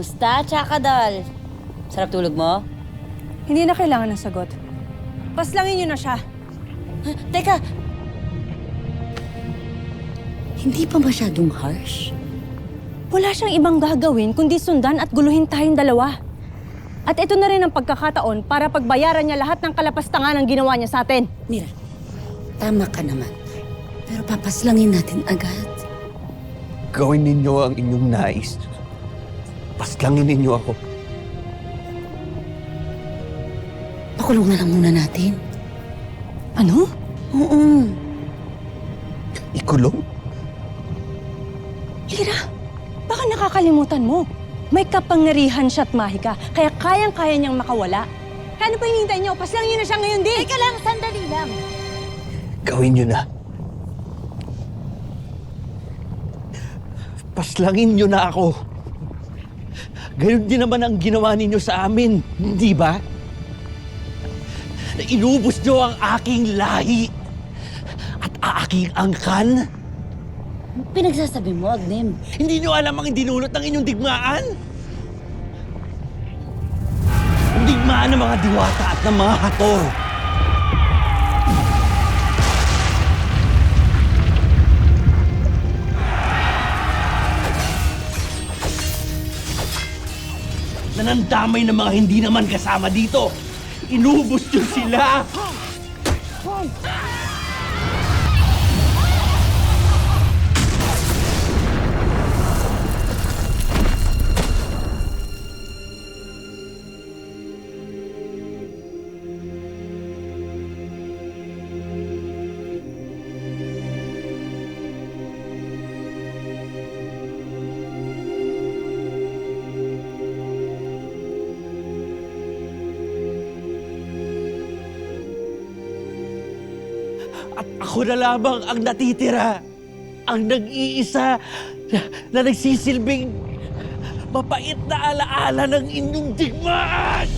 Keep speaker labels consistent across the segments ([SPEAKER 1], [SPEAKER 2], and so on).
[SPEAKER 1] Kamusta, Chakadol? Sarap tulog mo?
[SPEAKER 2] Hindi na kailangan ng sagot. Paslangin niyo na siya.
[SPEAKER 1] Teka! Hindi pa masyadong harsh?
[SPEAKER 2] Wala siyang ibang gagawin kundi sundan at guluhin tayong dalawa. At ito na rin ang pagkakataon para pagbayaran niya lahat ng kalapastangan ang ginawa niya sa atin.
[SPEAKER 1] Mira, tama ka naman. Pero papaslangin natin agad.
[SPEAKER 3] Gawin ninyo ang inyong nais. Paslangin ninyo ako.
[SPEAKER 1] Pakulong na lang muna natin.
[SPEAKER 2] Ano?
[SPEAKER 1] Oo.
[SPEAKER 3] Ikulong?
[SPEAKER 2] Ira, baka nakakalimutan mo. May kapangyarihan siya't mahika, kaya kayang-kaya niyang makawala. Kaya ano pa hinihintay niyo? Paslangin niyo na siya ngayon, di!
[SPEAKER 1] Teka lang, sandali lang.
[SPEAKER 3] Gawin nyo na. Paslangin nyo na ako. Gayon din naman ang ginawa ninyo sa amin, hindi ba? Inubos nyo ang aking lahi at aking angkan.
[SPEAKER 1] Pinagsasabi mo, Agnem.
[SPEAKER 3] Hindi nyo alam ang dinulot ng inyong digmaan? Ang digmaan ng mga diwata at ng mga hator. Nanandamay ng mga hindi naman kasama dito. Inubos nyo sila! At ako na lamang ang natitira, ang nag-iisa na nagsisilbing mapait na alaala ng inyong digmaan!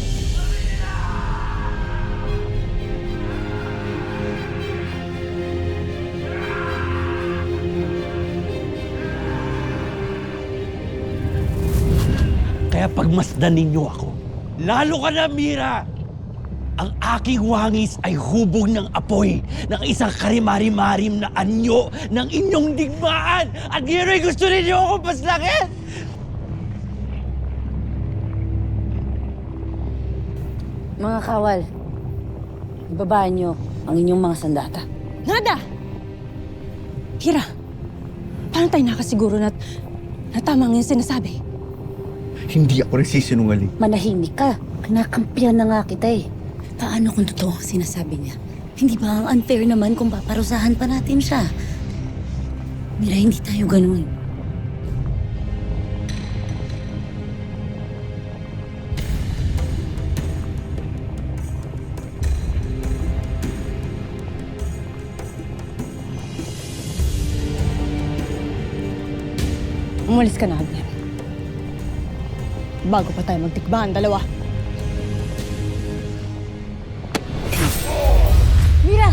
[SPEAKER 3] Kaya pagmasdan ninyo ako, lalo ka na, Mira! Ang aking wangis ay hubog ng apoy ng isang karimari-marim na anyo ng inyong digmaan! At yun ay gusto ninyo akong paslangin!
[SPEAKER 1] Mga kawal, ibabaan niyo ang inyong mga sandata.
[SPEAKER 2] Nada! Hira, paano tayo nakasiguro na tama ang yung sinasabi?
[SPEAKER 3] Hindi ako rin sisinungaling.
[SPEAKER 1] Manahimik ka. Kinakampihan na nga kita eh. Paano kung totoo ang sinasabi niya? Hindi ba ang unfair naman kung paparusahan pa natin siya? Mira, hindi tayo ganun.
[SPEAKER 2] Umalis ka na, Agnem. Bago pa tayo magtikbahan, dalawa. Mira!